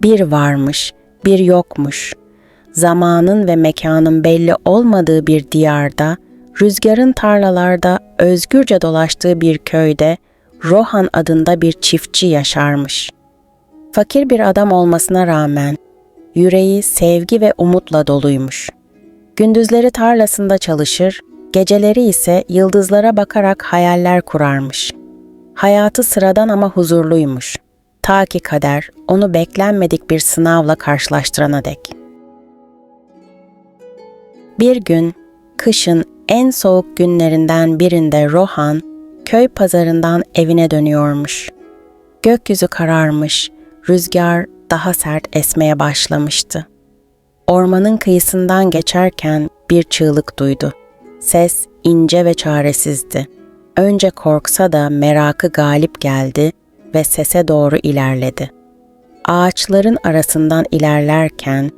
Bir varmış, bir yokmuş. Zamanın ve mekanın belli olmadığı bir diyarda, rüzgarın tarlalarda özgürce dolaştığı bir köyde Rohan adında bir çiftçi yaşarmış. Fakir bir adam olmasına rağmen yüreği sevgi ve umutla doluymuş. Gündüzleri tarlasında çalışır, geceleri ise yıldızlara bakarak hayaller kurarmış. Hayatı sıradan ama huzurluymuş. Ta ki kader onu beklenmedik bir sınavla karşılaştırana dek. Bir gün, kışın en soğuk günlerinden birinde Rohan, köy pazarından evine dönüyormuş. Gökyüzü kararmış, rüzgar daha sert esmeye başlamıştı. Ormanın kıyısından geçerken bir çığlık duydu. Ses ince ve çaresizdi. Önce korksa da merakı galip geldi ve sese doğru ilerledi. Ağaçların arasından ilerlerken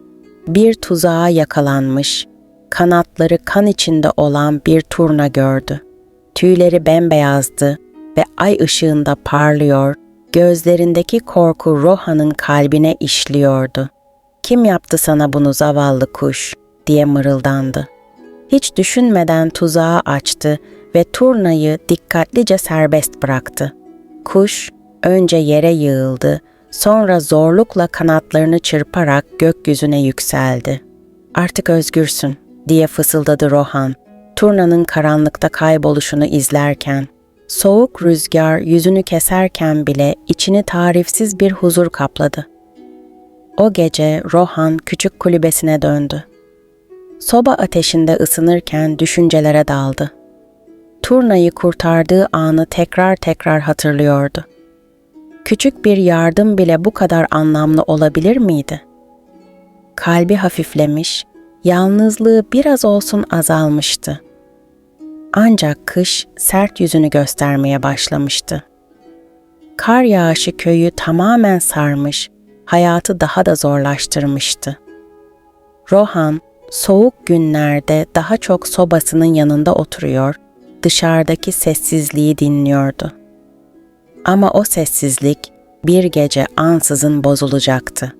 bir tuzağa yakalanmış, kanatları kan içinde olan bir turna gördü. Tüyleri bembeyazdı ve ay ışığında parlıyor, gözlerindeki korku Rohan'ın kalbine işliyordu. "Kim yaptı sana bunu zavallı kuş?" diye mırıldandı. Hiç düşünmeden tuzağı açtı ve turnayı dikkatlice serbest bıraktı. Kuş önce yere yığıldı, sonra zorlukla kanatlarını çırparak gökyüzüne yükseldi. "Artık özgürsün," diye fısıldadı Rohan, turnanın karanlıkta kayboluşunu izlerken. Soğuk rüzgar yüzünü keserken bile içini tarifsiz bir huzur kapladı. O gece Rohan küçük kulübesine döndü. Soba ateşinde ısınırken düşüncelere daldı. Turnayı kurtardığı anı tekrar tekrar hatırlıyordu. Küçük bir yardım bile bu kadar anlamlı olabilir miydi? Kalbi hafiflemiş, yalnızlığı biraz olsun azalmıştı. Ancak kış sert yüzünü göstermeye başlamıştı. Kar yağışı köyü tamamen sarmış, hayatı daha da zorlaştırmıştı. Rohan, soğuk günlerde daha çok sobasının yanında oturuyor, dışarıdaki sessizliği dinliyordu. Ama o sessizlik bir gece ansızın bozulacaktı.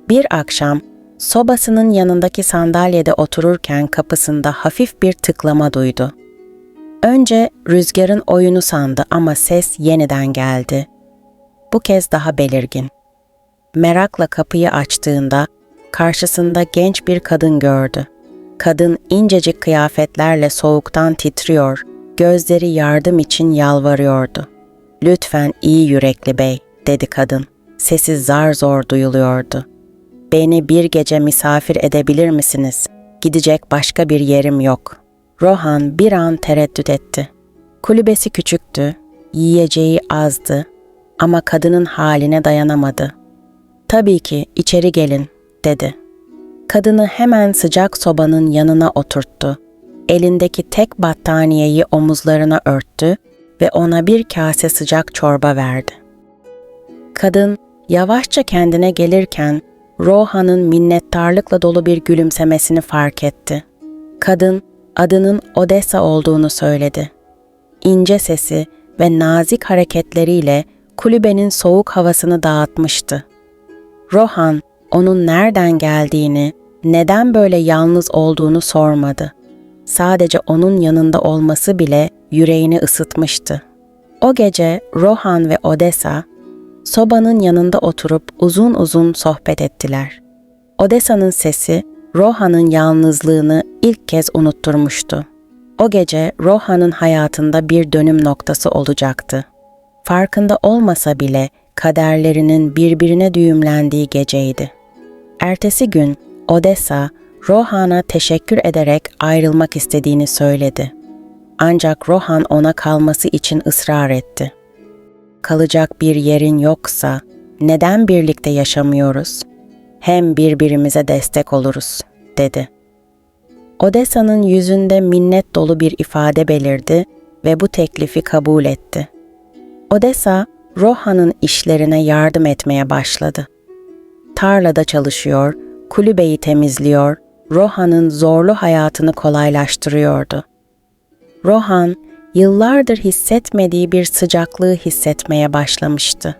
Bir akşam sobasının yanındaki sandalyede otururken kapısında hafif bir tıklama duydu. Önce rüzgarın oyunu sandı ama ses yeniden geldi. Bu kez daha belirgin. Merakla kapıyı açtığında karşısında genç bir kadın gördü. Kadın incecik kıyafetlerle soğuktan titriyor, gözleri yardım için yalvarıyordu. "Lütfen iyi yürekli bey," dedi kadın. Sesi zar zor duyuluyordu. "Beni bir gece misafir edebilir misiniz? Gidecek başka bir yerim yok." Rohan bir an tereddüt etti. Kulübesi küçüktü, yiyeceği azdı ama kadının haline dayanamadı. "Tabii ki, içeri gelin," dedi. Kadını hemen sıcak sobanın yanına oturttu. Elindeki tek battaniyeyi omuzlarına örttü ve ona bir kase sıcak çorba verdi. Kadın yavaşça kendine gelirken Rohan'ın minnettarlıkla dolu bir gülümsemesini fark etti. Kadın adının Odessa olduğunu söyledi. İnce sesi ve nazik hareketleriyle kulübenin soğuk havasını dağıtmıştı. Rohan onun nereden geldiğini, neden böyle yalnız olduğunu sormadı. Sadece onun yanında olması bile yüreğini ısıtmıştı. O gece Rohan ve Odessa sobanın yanında oturup uzun uzun sohbet ettiler. Odessa'nın sesi Rohan'ın yalnızlığını ilk kez unutturmuştu. O gece Rohan'ın hayatında bir dönüm noktası olacaktı. Farkında olmasa bile kaderlerinin birbirine düğümlendiği geceydi. Ertesi gün Odessa, Rohan'a teşekkür ederek ayrılmak istediğini söyledi. Ancak Rohan ona kalması için ısrar etti. "Kalacak bir yerin yoksa neden birlikte yaşamıyoruz? Hem birbirimize destek oluruz," dedi. Odessa'nın yüzünde minnet dolu bir ifade belirdi ve bu teklifi kabul etti. Odessa, Rohan'ın işlerine yardım etmeye başladı. Tarlada çalışıyor, kulübeyi temizliyor, Rohan'ın zorlu hayatını kolaylaştırıyordu. Rohan, yıllardır hissetmediği bir sıcaklığı hissetmeye başlamıştı.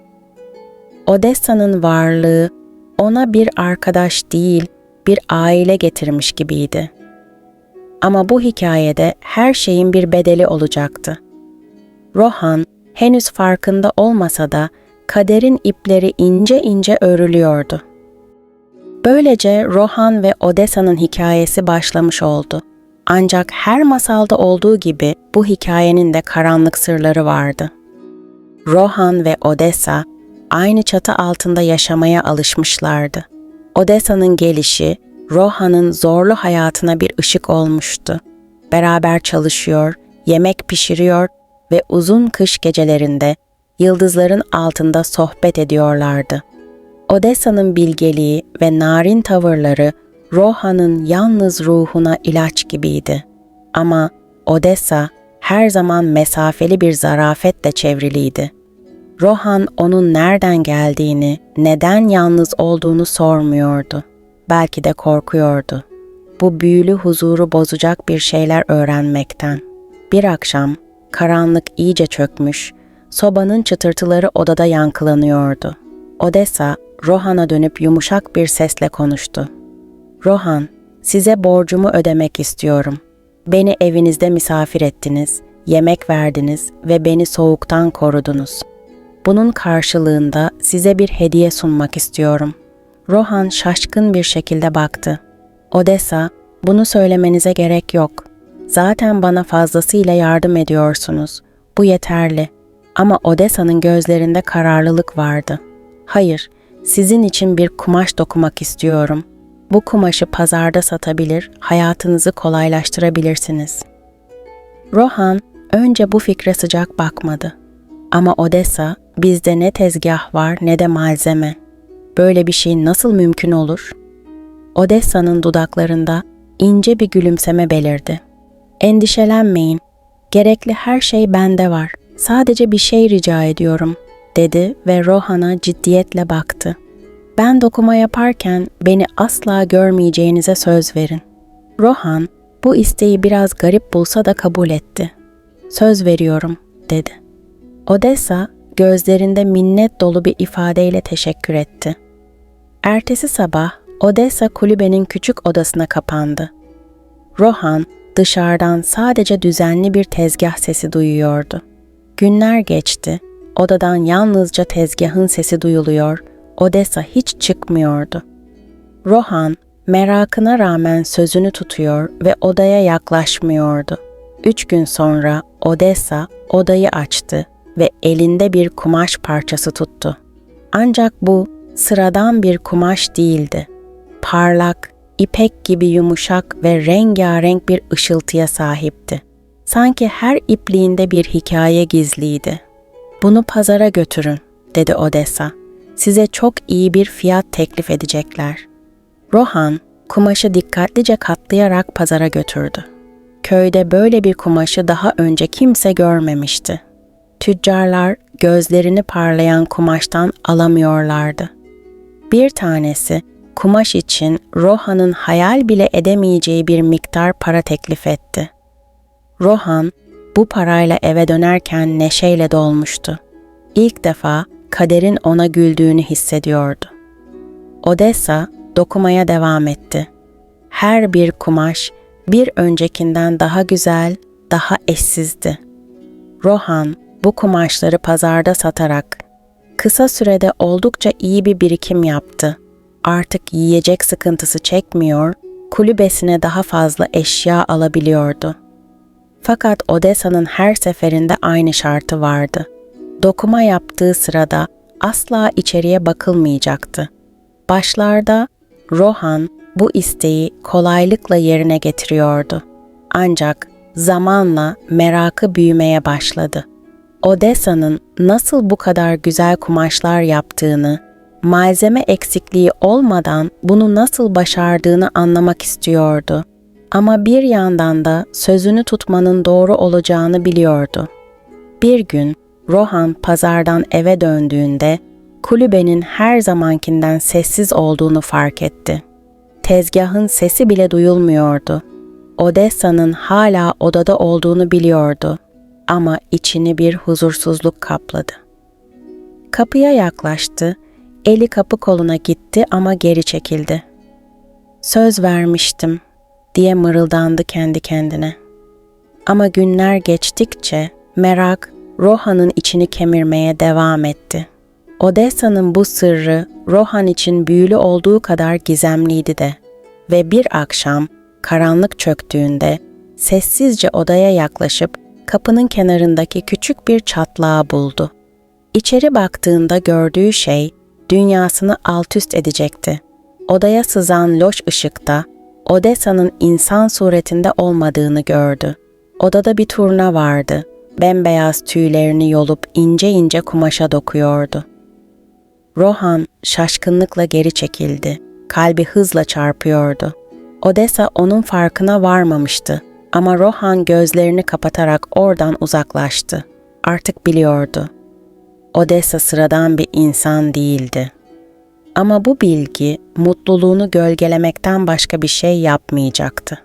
Odessa'nın varlığı ona bir arkadaş değil, bir aile getirmiş gibiydi. Ama bu hikayede her şeyin bir bedeli olacaktı. Rohan henüz farkında olmasa da kaderin ipleri ince ince örülüyordu. Böylece Rohan ve Odessa'nın hikayesi başlamış oldu. Ancak her masalda olduğu gibi bu hikayenin de karanlık sırları vardı. Rohan ve Odessa aynı çatı altında yaşamaya alışmışlardı. Odessa'nın gelişi Rohan'ın zorlu hayatına bir ışık olmuştu. Beraber çalışıyor, yemek pişiriyor ve uzun kış gecelerinde yıldızların altında sohbet ediyorlardı. Odessa'nın bilgeliği ve narin tavırları Rohan'ın yalnız ruhuna ilaç gibiydi. Ama Odessa her zaman mesafeli bir zarafetle çevriliydi. Rohan onun nereden geldiğini, neden yalnız olduğunu sormuyordu. Belki de korkuyordu. Bu büyülü huzuru bozacak bir şeyler öğrenmekten. Bir akşam karanlık iyice çökmüş, sobanın çıtırtıları odada yankılanıyordu. Odessa Rohan'a dönüp yumuşak bir sesle konuştu. "Rohan, size borcumu ödemek istiyorum. Beni evinizde misafir ettiniz, yemek verdiniz ve beni soğuktan korudunuz. Bunun karşılığında size bir hediye sunmak istiyorum." Rohan şaşkın bir şekilde baktı. "Odessa, bunu söylemenize gerek yok. Zaten bana fazlasıyla yardım ediyorsunuz. Bu yeterli." Ama Odessa'nın gözlerinde kararlılık vardı. "Hayır, sizin için bir kumaş dokumak istiyorum. Bu kumaşı pazarda satabilir, hayatınızı kolaylaştırabilirsiniz." Rohan önce bu fikre sıcak bakmadı. Ama Odessa, bizde ne tezgah var ne de malzeme. Böyle bir şey nasıl mümkün olur? Odessa'nın dudaklarında ince bir gülümseme belirdi. "Endişelenmeyin, gerekli her şey bende var. Sadece bir şey rica ediyorum," dedi ve Rohan'a ciddiyetle baktı. "Ben dokuma yaparken beni asla görmeyeceğinize söz verin." Rohan bu isteği biraz garip bulsa da kabul etti. "Söz veriyorum," dedi. Odessa gözlerinde minnet dolu bir ifadeyle teşekkür etti. Ertesi sabah Odessa kulübenin küçük odasına kapandı. Rohan dışarıdan sadece düzenli bir tezgah sesi duyuyordu. Günler geçti. Odadan yalnızca tezgahın sesi duyuluyor, Odessa hiç çıkmıyordu. Rohan merakına rağmen sözünü tutuyor ve odaya yaklaşmıyordu. 3 gün sonra Odessa odayı açtı ve elinde bir kumaş parçası tuttu. Ancak bu sıradan bir kumaş değildi. Parlak, ipek gibi yumuşak ve rengarenk bir ışıltıya sahipti. Sanki her ipliğinde bir hikaye gizliydi. "Bunu pazara götürün," dedi Odessa. "Size çok iyi bir fiyat teklif edecekler." Rohan kumaşı dikkatlice katlayarak pazara götürdü. Köyde böyle bir kumaşı daha önce kimse görmemişti. Tüccarlar gözlerini parlayan kumaştan alamıyorlardı. Bir tanesi kumaş için Rohan'ın hayal bile edemeyeceği bir miktar para teklif etti. Rohan bu parayla eve dönerken neşeyle dolmuştu. İlk defa kaderin ona güldüğünü hissediyordu. Odessa dokumaya devam etti. Her bir kumaş bir öncekinden daha güzel, daha eşsizdi. Rohan bu kumaşları pazarda satarak kısa sürede oldukça iyi bir birikim yaptı. Artık yiyecek sıkıntısı çekmiyor, kulübesine daha fazla eşya alabiliyordu. Fakat Odessa'nın her seferinde aynı şartı vardı. Dokuma yaptığı sırada asla içeriye bakılmayacaktı. Başlarda Rohan bu isteği kolaylıkla yerine getiriyordu. Ancak zamanla merakı büyümeye başladı. Odessa'nın nasıl bu kadar güzel kumaşlar yaptığını, malzeme eksikliği olmadan bunu nasıl başardığını anlamak istiyordu. Ama bir yandan da sözünü tutmanın doğru olacağını biliyordu. Bir gün Rohan pazardan eve döndüğünde kulübenin her zamankinden sessiz olduğunu fark etti. Tezgahın sesi bile duyulmuyordu. Odessa'nın hala odada olduğunu biliyordu ama içini bir huzursuzluk kapladı. Kapıya yaklaştı, Eli kapı koluna gitti ama geri çekildi. "Söz vermiştim," diye mırıldandı kendi kendine. Ama günler geçtikçe merak Rohan'ın içini kemirmeye devam etti. Odessa'nın bu sırrı Rohan için büyülü olduğu kadar gizemliydi de ve bir akşam karanlık çöktüğünde sessizce odaya yaklaşıp kapının kenarındaki küçük bir çatlağı buldu. İçeri baktığında gördüğü şey dünyasını altüst edecekti. Odaya sızan loş ışıkta Odessa'nın insan suretinde olmadığını gördü. Odada bir turna vardı. Bembeyaz tüylerini yolup ince ince kumaşa dokuyordu. Rohan şaşkınlıkla geri çekildi. Kalbi hızla çarpıyordu. Odessa onun farkına varmamıştı. Ama Rohan gözlerini kapatarak oradan uzaklaştı. Artık biliyordu. Odessa sıradan bir insan değildi. Ama bu bilgi mutluluğunu gölgelemekten başka bir şey yapmayacaktı.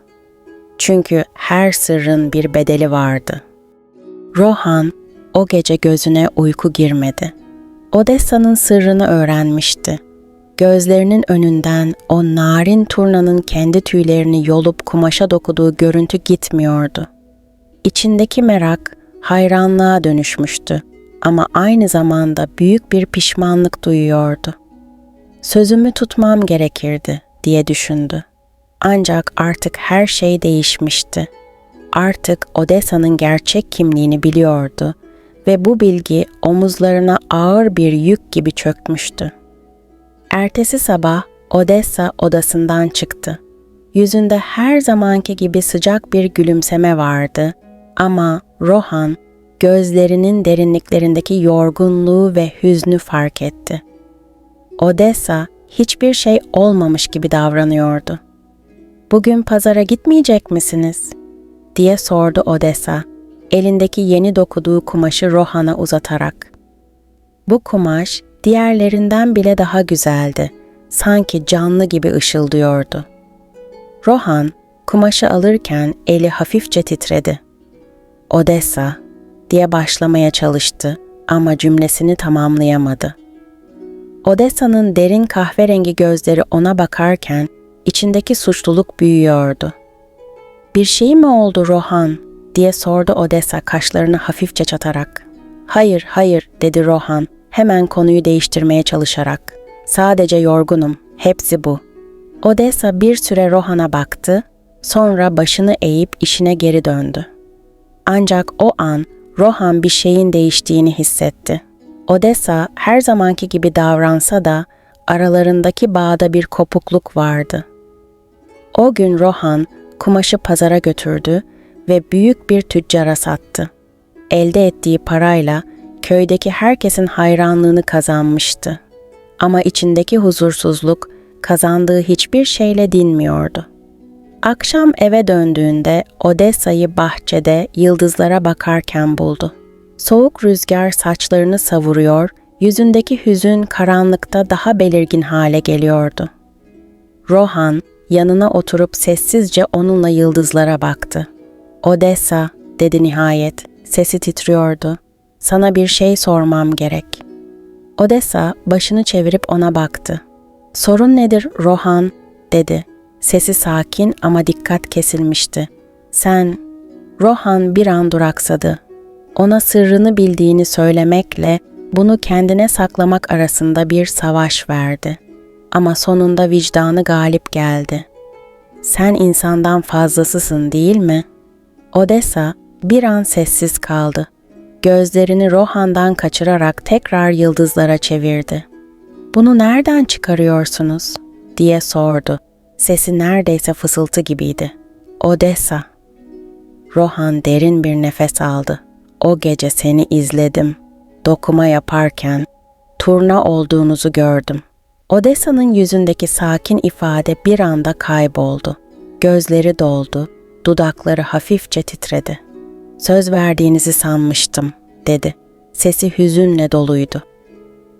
Çünkü her sırrın bir bedeli vardı. Rohan o gece gözüne uyku girmedi. Odessa'nın sırrını öğrenmişti. Gözlerinin önünden o narin turnanın kendi tüylerini yolup kumaşa dokuduğu görüntü gitmiyordu. İçindeki merak hayranlığa dönüşmüştü ama aynı zamanda büyük bir pişmanlık duyuyordu. "Sözümü tutmam gerekirdi," diye düşündü. Ancak artık her şey değişmişti. Artık Odessa'nın gerçek kimliğini biliyordu ve bu bilgi omuzlarına ağır bir yük gibi çökmüştü. Ertesi sabah Odessa odasından çıktı. Yüzünde her zamanki gibi sıcak bir gülümseme vardı ama Rohan gözlerinin derinliklerindeki yorgunluğu ve hüznü fark etti. Odessa hiçbir şey olmamış gibi davranıyordu. "Bugün pazara gitmeyecek misiniz?" diye sordu Odessa, elindeki yeni dokuduğu kumaşı Rohan'a uzatarak. Bu kumaş diğerlerinden bile daha güzeldi. Sanki canlı gibi ışıldıyordu. Rohan kumaşı alırken eli hafifçe titredi. "Odessa," diye başlamaya çalıştı ama cümlesini tamamlayamadı. Odessa'nın derin kahverengi gözleri ona bakarken içindeki suçluluk büyüyordu. "Bir şey mi oldu Rohan?" diye sordu Odessa kaşlarını hafifçe çatarak. "Hayır, hayır," dedi Rohan hemen konuyu değiştirmeye çalışarak. "Sadece yorgunum, hepsi bu." Odessa bir süre Rohan'a baktı, sonra başını eğip işine geri döndü. Ancak o an Rohan bir şeyin değiştiğini hissetti. Odessa her zamanki gibi davransa da aralarındaki bağda bir kopukluk vardı. O gün Rohan kumaşı pazara götürdü ve büyük bir tüccara sattı. Elde ettiği parayla köydeki herkesin hayranlığını kazanmıştı. Ama içindeki huzursuzluk kazandığı hiçbir şeyle dinmiyordu. Akşam eve döndüğünde Odessa'yı bahçede yıldızlara bakarken buldu. Soğuk rüzgar saçlarını savuruyor, yüzündeki hüzün karanlıkta daha belirgin hale geliyordu. Rohan yanına oturup sessizce onunla yıldızlara baktı. "Odessa," dedi nihayet, sesi titriyordu. "Sana bir şey sormam gerek." Odessa başını çevirip ona baktı. "Sorun nedir Rohan?" dedi. Sesi sakin ama dikkat kesilmişti. "Sen..." Rohan bir an duraksadı. Ona sırrını bildiğini söylemekle bunu kendine saklamak arasında bir savaş verdi. Ama sonunda vicdanı galip geldi. "Sen insandan fazlasısın değil mi?" Odessa bir an sessiz kaldı. Gözlerini Rohan'dan kaçırarak tekrar yıldızlara çevirdi. "Bunu nereden çıkarıyorsunuz?" diye sordu. Sesi neredeyse fısıltı gibiydi. "Odessa." Rohan derin bir nefes aldı. "O gece seni izledim. Dokuma yaparken turna olduğunuzu gördüm." Odessa'nın yüzündeki sakin ifade bir anda kayboldu. Gözleri doldu, dudakları hafifçe titredi. "Söz verdiğinizi sanmıştım," dedi. Sesi hüzünle doluydu.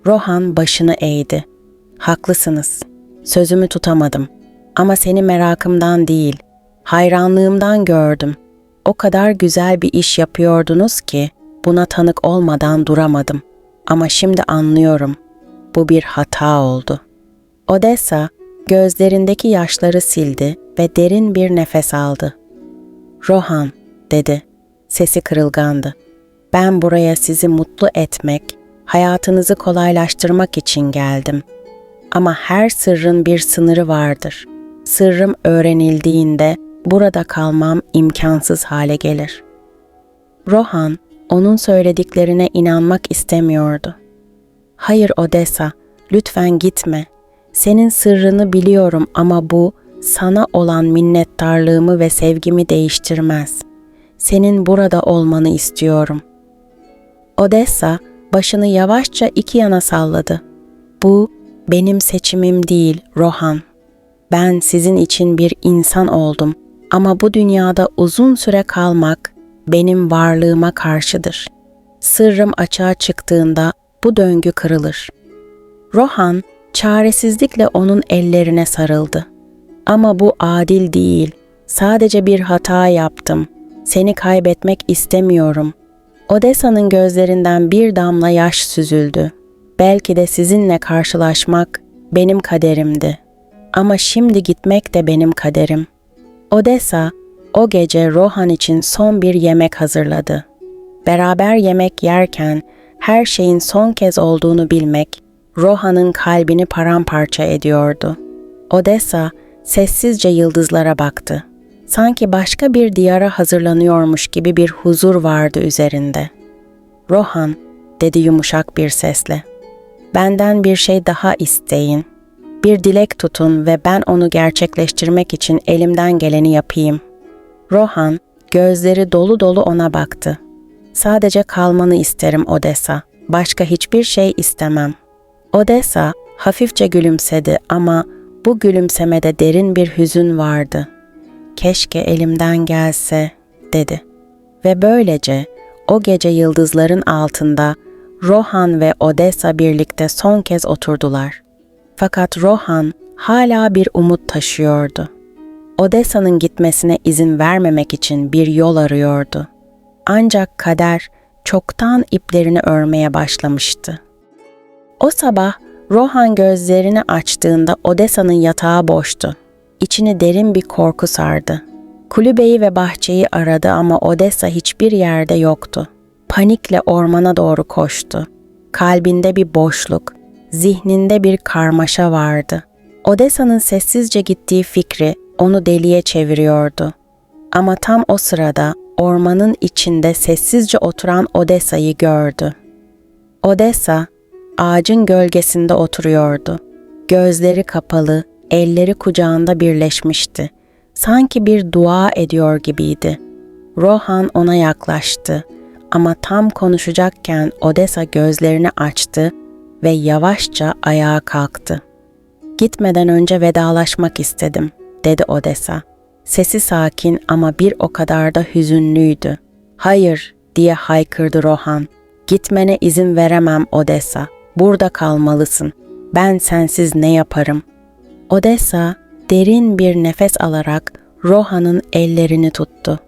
Rohan başını eğdi. "Haklısınız. Sözümü tutamadım. Ama seni merakımdan değil, hayranlığımdan gördüm. O kadar güzel bir iş yapıyordunuz ki buna tanık olmadan duramadım. Ama şimdi anlıyorum. Bu bir hata oldu. Odessa gözlerindeki yaşları sildi ve derin bir nefes aldı. "Rohan," dedi. Sesi kırılgandı. "Ben buraya sizi mutlu etmek, hayatınızı kolaylaştırmak için geldim. Ama her sırrın bir sınırı vardır. Sırrım öğrenildiğinde burada kalmam imkansız hale gelir." Rohan, onun söylediklerine inanmak istemiyordu. "Hayır Odessa, lütfen gitme. Senin sırrını biliyorum ama bu sana olan minnettarlığımı ve sevgimi değiştirmez. Senin burada olmanı istiyorum." Odessa başını yavaşça iki yana salladı. "Bu benim seçimim değil Rohan. Ben sizin için bir insan oldum ama bu dünyada uzun süre kalmak benim varlığıma karşıdır. Sırrım açığa çıktığında bu döngü kırılır." Rohan çaresizlikle onun ellerine sarıldı. "Ama bu adil değil. Sadece bir hata yaptım. Seni kaybetmek istemiyorum." Odessa'nın gözlerinden bir damla yaş süzüldü. "Belki de sizinle karşılaşmak benim kaderimdi. Ama şimdi gitmek de benim kaderim." Odessa o gece Rohan için son bir yemek hazırladı. Beraber yemek yerken her şeyin son kez olduğunu bilmek Rohan'ın kalbini paramparça ediyordu. Odessa sessizce yıldızlara baktı. Sanki başka bir diyara hazırlanıyormuş gibi bir huzur vardı üzerinde. "Rohan," dedi yumuşak bir sesle. "Benden bir şey daha isteyin. Bir dilek tutun ve ben onu gerçekleştirmek için elimden geleni yapayım." Rohan gözleri dolu dolu ona baktı. "Sadece kalmanı isterim Odessa. Başka hiçbir şey istemem." Odessa hafifçe gülümsedi ama bu gülümsemede derin bir hüzün vardı. "Keşke elimden gelse," dedi. Ve böylece o gece yıldızların altında Rohan ve Odessa birlikte son kez oturdular. Fakat Rohan hala bir umut taşıyordu. Odessa'nın gitmesine izin vermemek için bir yol arıyordu. Ancak kader çoktan iplerini örmeye başlamıştı. O sabah Rohan gözlerini açtığında Odessa'nın yatağı boştu. İçini derin bir korku sardı. Kulübeyi ve bahçeyi aradı ama Odessa hiçbir yerde yoktu. Panikle ormana doğru koştu. Kalbinde bir boşluk, zihninde bir karmaşa vardı. Odessa'nın sessizce gittiği fikri onu deliye çeviriyordu. Ama tam o sırada ormanın içinde sessizce oturan Odessa'yı gördü. Odessa ağacın gölgesinde oturuyordu. Gözleri kapalı, elleri kucağında birleşmişti. Sanki bir dua ediyor gibiydi. Rohan ona yaklaştı ama tam konuşacakken Odessa gözlerini açtı ve yavaşça ayağa kalktı. "Gitmeden önce vedalaşmak istedim," dedi Odessa. Sesi sakin ama bir o kadar da hüzünlüydü. "Hayır," diye haykırdı Rohan. "Gitmene izin veremem Odessa. Burada kalmalısın. Ben sensiz ne yaparım?" Odessa derin bir nefes alarak Rohan'ın ellerini tuttu.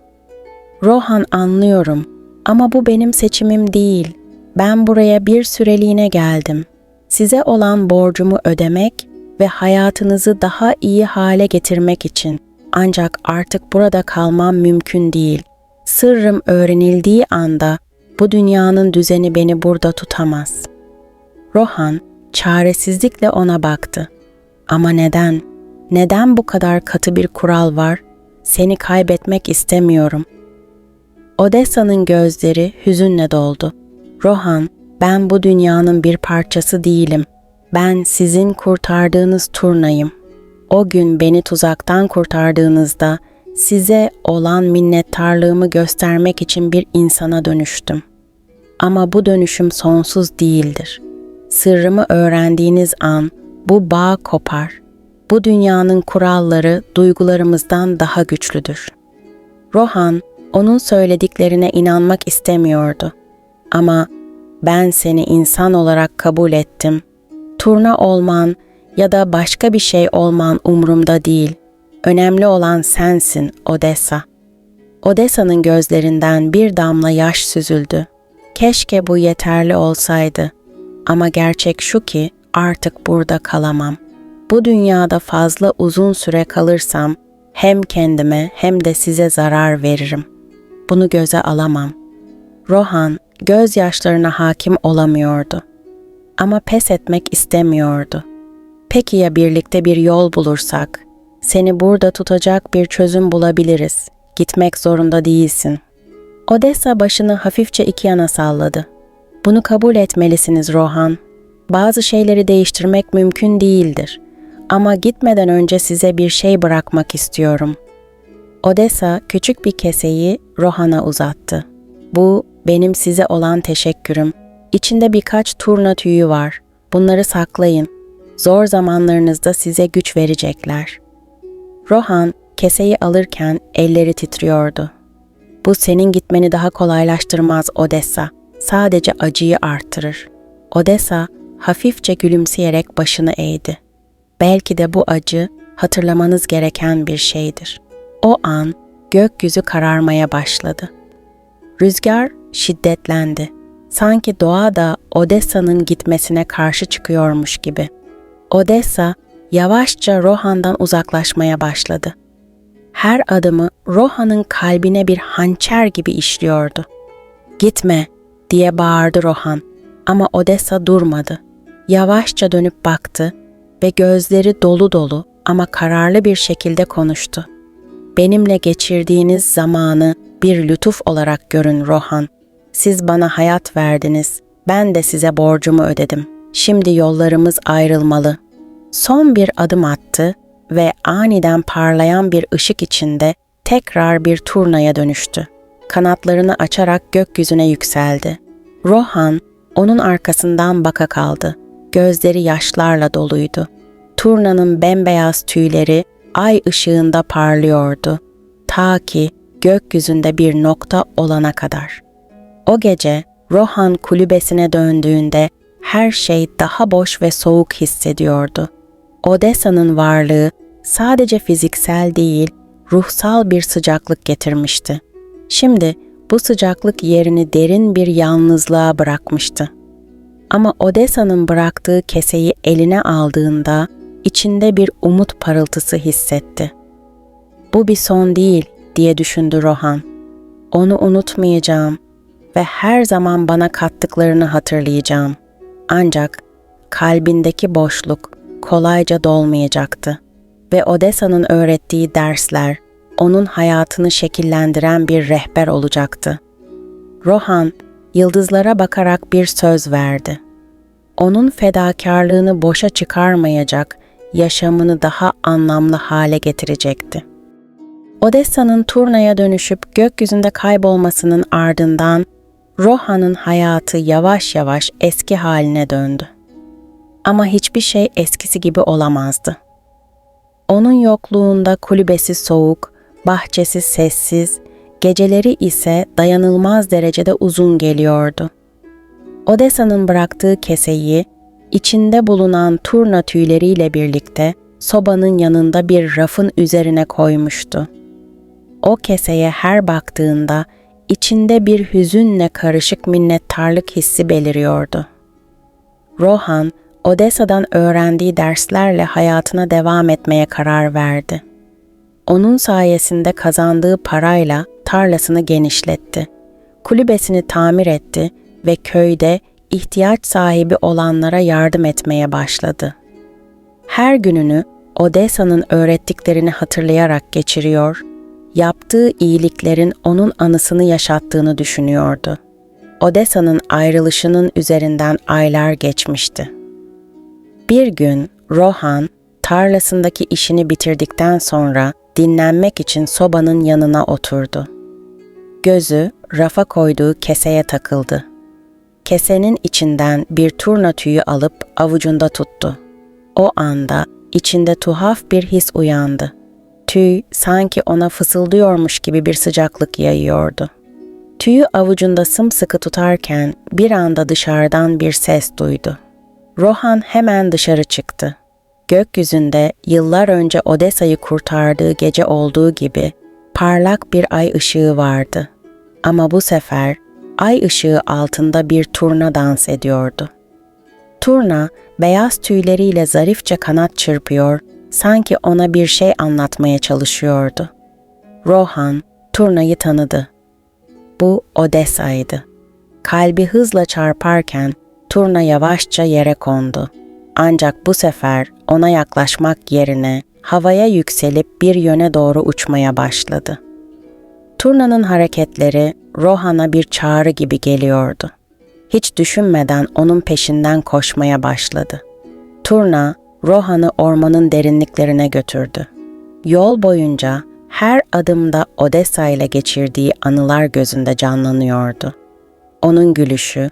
"Rohan, anlıyorum ama bu benim seçimim değil. Ben buraya bir süreliğine geldim. Size olan borcumu ödemek ve hayatınızı daha iyi hale getirmek için. Ancak artık burada kalmam mümkün değil. Sırrım öğrenildiği anda bu dünyanın düzeni beni burada tutamaz." Rohan çaresizlikle ona baktı. "Ama neden? Neden bu kadar katı bir kural var? Seni kaybetmek istemiyorum." Odessa'nın gözleri hüzünle doldu. "Rohan, ben bu dünyanın bir parçası değilim. Ben sizin kurtardığınız turnayım. O gün beni tuzaktan kurtardığınızda size olan minnettarlığımı göstermek için bir insana dönüştüm. Ama bu dönüşüm sonsuz değildir. Sırrımı öğrendiğiniz an bu bağ kopar. Bu dünyanın kuralları duygularımızdan daha güçlüdür." Rohan onun söylediklerine inanmak istemiyordu. Ama "Ben seni insan olarak kabul ettim. Turna olman ya da başka bir şey olman umurumda değil. Önemli olan sensin Odessa." Odessa'nın gözlerinden bir damla yaş süzüldü. Keşke bu yeterli olsaydı. Ama gerçek şu ki Artık burada kalamam. Bu dünyada fazla uzun süre kalırsam hem kendime hem de size zarar veririm. Bunu göze alamam. Rohan gözyaşlarına hakim olamıyordu. Ama pes etmek istemiyordu. Peki ya birlikte bir yol bulursak? Seni burada tutacak bir çözüm bulabiliriz. Gitmek zorunda değilsin. Odessa başını hafifçe iki yana salladı. Bunu kabul etmelisiniz Rohan. Bazı şeyleri değiştirmek mümkün değildir. Ama gitmeden önce size bir şey bırakmak istiyorum. Odessa küçük bir keseyi Rohan'a uzattı. Bu benim size olan teşekkürüm. İçinde birkaç turna tüyü var. Bunları saklayın. Zor zamanlarınızda size güç verecekler. Rohan keseyi alırken elleri titriyordu. Bu senin gitmeni daha kolaylaştırmaz Odessa. Sadece acıyı artırır. Odessa hafifçe gülümseyerek başını eğdi. Belki de bu acı hatırlamanız gereken bir şeydir. O an gökyüzü kararmaya başladı. Rüzgar şiddetlendi. Sanki doğa da Odessa'nın gitmesine karşı çıkıyormuş gibi. Odessa yavaşça Rohan'dan uzaklaşmaya başladı. Her adımı Rohan'ın kalbine bir hançer gibi işliyordu. "Gitme!" diye bağırdı Rohan ama Odessa durmadı. Yavaşça dönüp baktı ve gözleri dolu dolu ama kararlı bir şekilde konuştu. "Benimle geçirdiğiniz zamanı bir lütuf olarak görün Rohan. Siz bana hayat verdiniz, ben de size borcumu ödedim. Şimdi yollarımız ayrılmalı." Son bir adım attı ve aniden parlayan bir ışık içinde tekrar bir turnaya dönüştü. Kanatlarını açarak gökyüzüne yükseldi. Rohan onun arkasından baka kaldı. Gözleri yaşlarla doluydu. Turnanın bembeyaz tüyleri ay ışığında parlıyordu. Ta ki gökyüzünde bir nokta olana kadar. O gece Rohan kulübesine döndüğünde her şey daha boş ve soğuk hissediyordu. Odessa'nın varlığı sadece fiziksel değil, ruhsal bir sıcaklık getirmişti. Şimdi bu sıcaklık yerini derin bir yalnızlığa bırakmıştı. Ama Odessa'nın bıraktığı keseyi eline aldığında içinde bir umut parıltısı hissetti. "Bu bir son değil," diye düşündü Rohan. "Onu unutmayacağım ve her zaman bana kattıklarını hatırlayacağım." Ancak kalbindeki boşluk kolayca dolmayacaktı ve Odessa'nın öğrettiği dersler onun hayatını şekillendiren bir rehber olacaktı. Rohan yıldızlara bakarak bir söz verdi. Onun fedakarlığını boşa çıkarmayacak, yaşamını daha anlamlı hale getirecekti. Odessa'nın turnaya dönüşüp gökyüzünde kaybolmasının ardından Rohan'ın hayatı yavaş yavaş eski haline döndü. Ama hiçbir şey eskisi gibi olamazdı. Onun yokluğunda kulübesi soğuk, bahçesi sessiz, geceleri ise dayanılmaz derecede uzun geliyordu. Odessa'nın bıraktığı keseyi, içinde bulunan turna tüyleriyle birlikte sobanın yanında bir rafın üzerine koymuştu. O keseye her baktığında içinde bir hüzünle karışık minnettarlık hissi beliriyordu. Rohan, Odessa'dan öğrendiği derslerle hayatına devam etmeye karar verdi. Onun sayesinde kazandığı parayla tarlasını genişletti. Kulübesini tamir etti ve köyde ihtiyaç sahibi olanlara yardım etmeye başladı. Her gününü Odessa'nın öğrettiklerini hatırlayarak geçiriyor, yaptığı iyiliklerin onun anısını yaşattığını düşünüyordu. Odessa'nın ayrılışının üzerinden aylar geçmişti. Bir gün Rohan, tarlasındaki işini bitirdikten sonra dinlenmek için sobanın yanına oturdu. Gözü rafa koyduğu keseye takıldı. Kesenin içinden bir turna tüyü alıp avucunda tuttu. O anda içinde tuhaf bir his uyandı. Tüy sanki ona fısıldıyormuş gibi bir sıcaklık yayıyordu. Tüyü avucunda sımsıkı tutarken bir anda dışarıdan bir ses duydu. Rohan hemen dışarı çıktı. Gökyüzünde yıllar önce Odessa'yı kurtardığı gece olduğu gibi parlak bir ay ışığı vardı. Ama bu sefer ay ışığı altında bir turna dans ediyordu. Turna beyaz tüyleriyle zarifçe kanat çırpıyor, sanki ona bir şey anlatmaya çalışıyordu. Rohan, Turna'yı tanıdı. Bu Odessa'ydı. Kalbi hızla çarparken Turna yavaşça yere kondu. Ancak bu sefer ona yaklaşmak yerine havaya yükselip bir yöne doğru uçmaya başladı. Turna'nın hareketleri Rohan'a bir çağrı gibi geliyordu. Hiç düşünmeden onun peşinden koşmaya başladı. Turna, Rohan'ı ormanın derinliklerine götürdü. Yol boyunca her adımda Odessa ile geçirdiği anılar gözünde canlanıyordu. Onun gülüşü,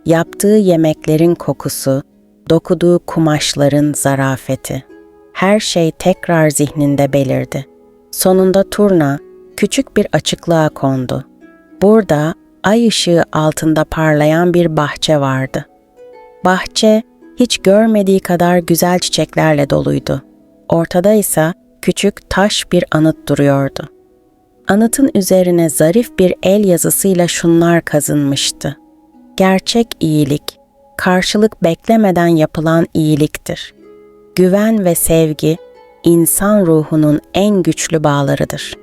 yaptığı yemeklerin kokusu, dokuduğu kumaşların zarafeti. Her şey tekrar zihninde belirdi. Sonunda Turna küçük bir açıklığa kondu. Burada ay ışığı altında parlayan bir bahçe vardı. Bahçe hiç görmediği kadar güzel çiçeklerle doluydu. Ortada ise küçük taş bir anıt duruyordu. Anıtın üzerine zarif bir el yazısıyla şunlar kazınmıştı: "Gerçek iyilik, karşılık beklemeden yapılan iyiliktir. Güven ve sevgi, insan ruhunun en güçlü bağlarıdır."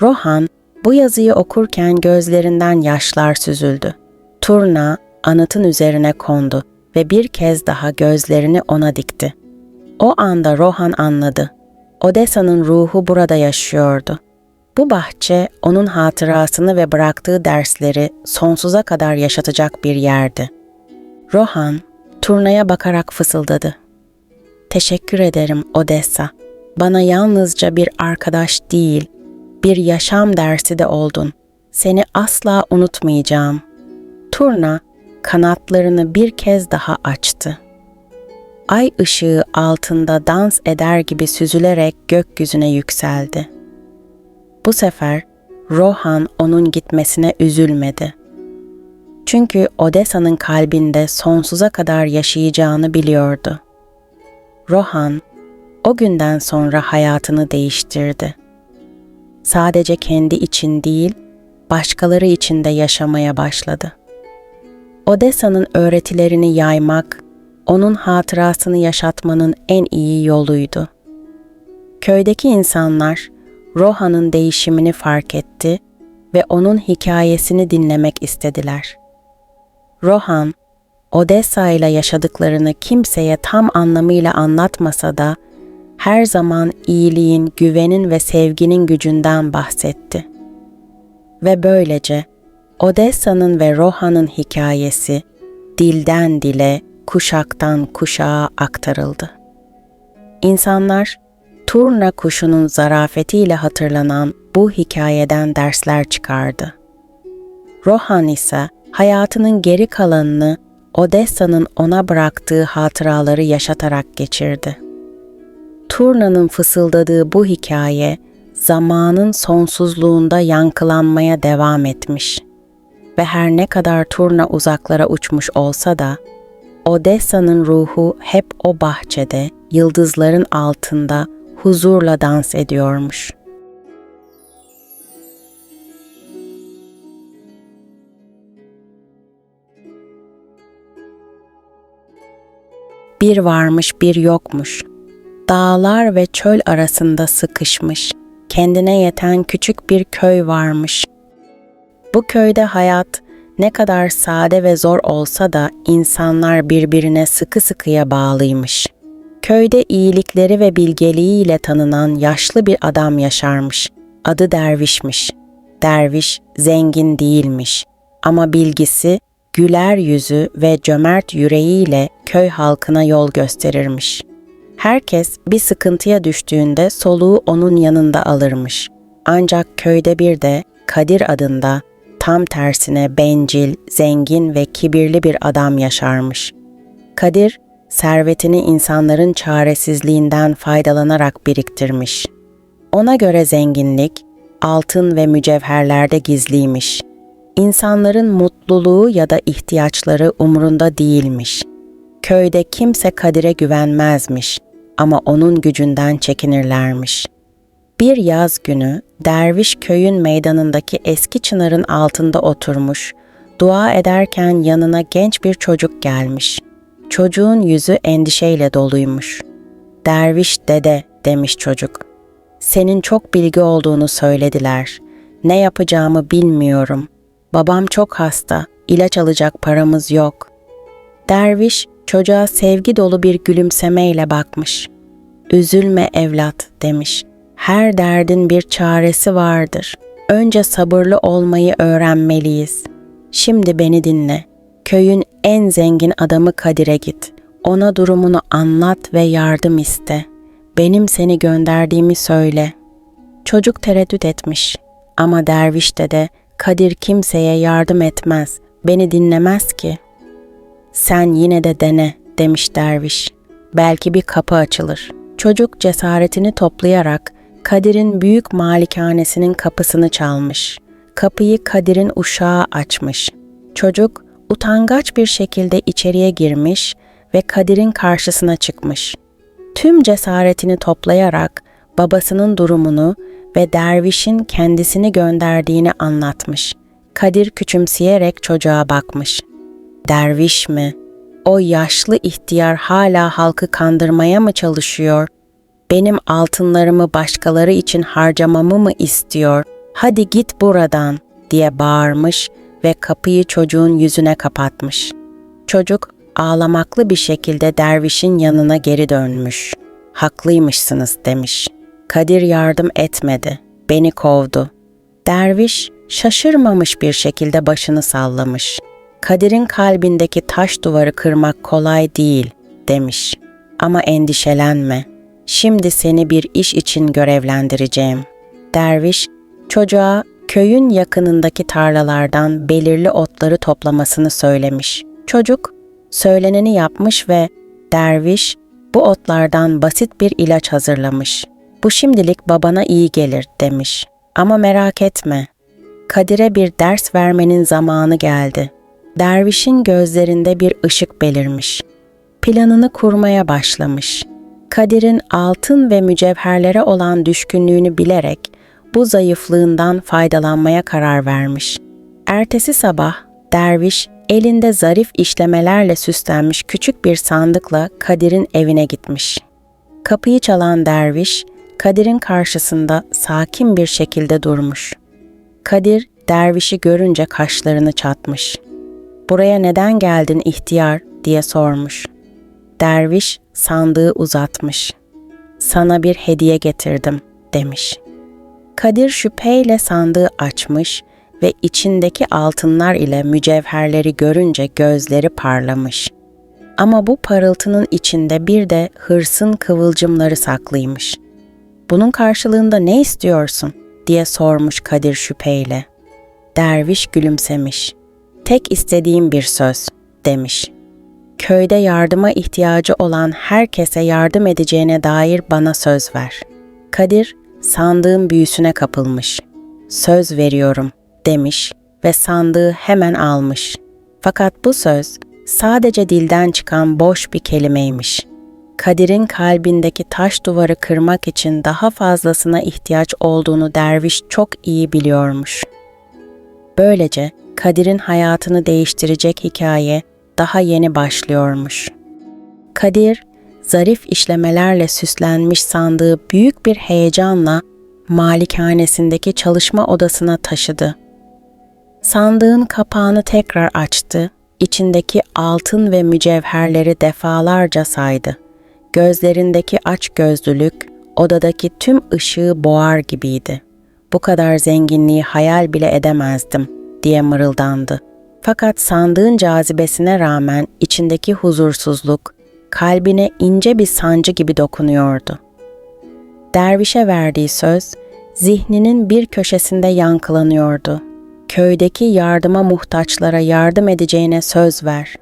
Rohan, bu yazıyı okurken gözlerinden yaşlar süzüldü. Turna, anıtın üzerine kondu ve bir kez daha gözlerini ona dikti. O anda Rohan anladı. Odessa'nın ruhu burada yaşıyordu. Bu bahçe onun hatırasını ve bıraktığı dersleri sonsuza kadar yaşatacak bir yerdi. Rohan, Turna'ya bakarak fısıldadı. "Teşekkür ederim Odessa. Bana yalnızca bir arkadaş değil, bir yaşam dersi de oldun. Seni asla unutmayacağım." Turna kanatlarını bir kez daha açtı. Ay ışığı altında dans eder gibi süzülerek gökyüzüne yükseldi. Bu sefer Rohan onun gitmesine üzülmedi. Çünkü Odessa'nın kalbinde sonsuza kadar yaşayacağını biliyordu. Rohan o günden sonra hayatını değiştirdi. Sadece kendi için değil, başkaları için de yaşamaya başladı. Odessa'nın öğretilerini yaymak, onun hatırasını yaşatmanın en iyi yoluydu. Köydeki insanlar Rohan'ın değişimini fark etti ve onun hikayesini dinlemek istediler. Rohan, Odessa ile yaşadıklarını kimseye tam anlamıyla anlatmasa da her zaman iyiliğin, güvenin ve sevginin gücünden bahsetti. Ve böylece Odessa'nın ve Rohan'ın hikayesi dilden dile, kuşaktan kuşağa aktarıldı. İnsanlar, Turna kuşunun zarafetiyle hatırlanan bu hikayeden dersler çıkardı. Rohan ise hayatının geri kalanını Odessa'nın ona bıraktığı hatıraları yaşatarak geçirdi. Turna'nın fısıldadığı bu hikaye zamanın sonsuzluğunda yankılanmaya devam etmiş ve her ne kadar Turna uzaklara uçmuş olsa da Odessa'nın ruhu hep o bahçede, yıldızların altında huzurla dans ediyormuş. Bir varmış bir yokmuş. Dağlar ve çöl arasında sıkışmış, kendine yeten küçük bir köy varmış. Bu köyde hayat ne kadar sade ve zor olsa da insanlar birbirine sıkı sıkıya bağlıymış. Köyde iyilikleri ve bilgeliğiyle tanınan yaşlı bir adam yaşarmış. Adı Derviş'miş. Derviş zengin değilmiş ama bilgisi, güler yüzü ve cömert yüreğiyle köy halkına yol gösterirmiş. Herkes bir sıkıntıya düştüğünde soluğu onun yanında alırmış. Ancak köyde bir de Kadir adında tam tersine bencil, zengin ve kibirli bir adam yaşarmış. Kadir, servetini insanların çaresizliğinden faydalanarak biriktirmiş. Ona göre zenginlik, altın ve mücevherlerde gizliymiş. İnsanların mutluluğu ya da ihtiyaçları umrunda değilmiş. Köyde kimse Kadir'e güvenmezmiş ama onun gücünden çekinirlermiş. Bir yaz günü derviş köyün meydanındaki eski çınarın altında oturmuş, dua ederken yanına genç bir çocuk gelmiş. Çocuğun yüzü endişeyle doluymuş. "Derviş dede," demiş çocuk. "Senin çok bilgi olduğunu söylediler. Ne yapacağımı bilmiyorum. Babam çok hasta, ilaç alacak paramız yok." Derviş çocuğa sevgi dolu bir gülümsemeyle bakmış. "Üzülme evlat," demiş. "Her derdin bir çaresi vardır. Önce sabırlı olmayı öğrenmeliyiz. Şimdi beni dinle. Köyün en zengin adamı Kadir'e git. Ona durumunu anlat ve yardım iste. Benim seni gönderdiğimi söyle." Çocuk tereddüt etmiş. Ama derviş dede, "Kadir kimseye yardım etmez, beni dinlemez ki." "Sen yine de dene," demiş derviş. "Belki bir kapı açılır." Çocuk cesaretini toplayarak Kadir'in büyük malikanesinin kapısını çalmış. Kapıyı Kadir'in uşağı açmış. Çocuk utangaç bir şekilde içeriye girmiş ve Kadir'in karşısına çıkmış. Tüm cesaretini toplayarak babasının durumunu ve dervişin kendisini gönderdiğini anlatmış. Kadir küçümseyerek çocuğa bakmış. "Derviş mi? O yaşlı ihtiyar hala halkı kandırmaya mı çalışıyor? Benim altınlarımı başkaları için harcamamı mı istiyor? Hadi git buradan," diye bağırmış ve kapıyı çocuğun yüzüne kapatmış. Çocuk ağlamaklı bir şekilde dervişin yanına geri dönmüş. "Haklıymışsınız," demiş. "Kadir yardım etmedi, beni kovdu." Derviş şaşırmamış bir şekilde başını sallamış. "Kadir'in kalbindeki taş duvarı kırmak kolay değil," demiş. "Ama endişelenme. Şimdi seni bir iş için görevlendireceğim." Derviş çocuğa köyün yakınındaki tarlalardan belirli otları toplamasını söylemiş. Çocuk söyleneni yapmış ve derviş bu otlardan basit bir ilaç hazırlamış. "Bu şimdilik babana iyi gelir," demiş. "Ama merak etme. Kadir'e bir ders vermenin zamanı geldi." Dervişin gözlerinde bir ışık belirmiş. Planını kurmaya başlamış. Kadir'in altın ve mücevherlere olan düşkünlüğünü bilerek bu zayıflığından faydalanmaya karar vermiş. Ertesi sabah derviş elinde zarif işlemelerle süslenmiş küçük bir sandıkla Kadir'in evine gitmiş. Kapıyı çalan derviş Kadir'in karşısında sakin bir şekilde durmuş. Kadir dervişi görünce kaşlarını çatmış. "Buraya neden geldin ihtiyar?" diye sormuş. Derviş sandığı uzatmış. "Sana bir hediye getirdim," demiş. Kadir şüpheyle sandığı açmış ve içindeki altınlar ile mücevherleri görünce gözleri parlamış. Ama bu parıltının içinde bir de hırsın kıvılcımları saklıymış. "Bunun karşılığında ne istiyorsun?" diye sormuş Kadir şüpheyle. Derviş gülümsemiş. "Tek istediğim bir söz," demiş. "Köyde yardıma ihtiyacı olan herkese yardım edeceğine dair bana söz ver." Kadir sandığın büyüsüne kapılmış. "Söz veriyorum," demiş ve sandığı hemen almış. Fakat bu söz sadece dilden çıkan boş bir kelimeymiş. Kadir'in kalbindeki taş duvarı kırmak için daha fazlasına ihtiyaç olduğunu derviş çok iyi biliyormuş. Böylece Kadir'in hayatını değiştirecek hikaye daha yeni başlıyormuş. Kadir, zarif işlemelerle süslenmiş sandığı büyük bir heyecanla malikanesindeki çalışma odasına taşıdı. Sandığın kapağını tekrar açtı, içindeki altın ve mücevherleri defalarca saydı. Gözlerindeki açgözlülük odadaki tüm ışığı boğar gibiydi. "Bu kadar zenginliği hayal bile edemezdim," diye mırıldandı. Fakat sandığın cazibesine rağmen içindeki huzursuzluk kalbine ince bir sancı gibi dokunuyordu. Dervişe verdiği söz zihninin bir köşesinde yankılanıyordu. "Köydeki yardıma muhtaçlara yardım edeceğine söz ver."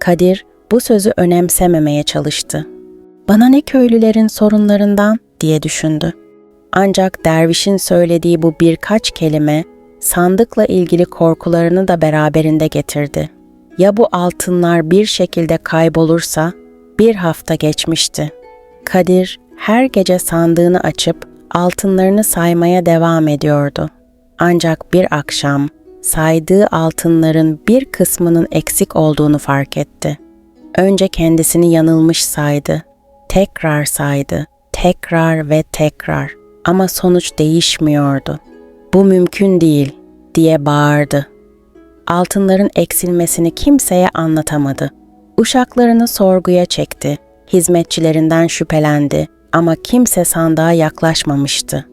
Kadir bu sözü önemsememeye çalıştı. "Bana ne köylülerin sorunlarından?" diye düşündü. Ancak dervişin söylediği bu birkaç kelime sandıkla ilgili korkularını da beraberinde getirdi. Ya bu altınlar bir şekilde kaybolursa? Bir hafta geçmişti. Kadir her gece sandığını açıp altınlarını saymaya devam ediyordu. Ancak bir akşam saydığı altınların bir kısmının eksik olduğunu fark etti. Önce kendisini yanılmış saydı. Tekrar saydı. Tekrar ve tekrar. Ama sonuç değişmiyordu. "Bu mümkün değil," diye bağırdı. Altınların eksilmesini kimseye anlatamadı. Uşaklarını sorguya çekti. Hizmetçilerinden şüphelendi ama kimse sandığa yaklaşmamıştı.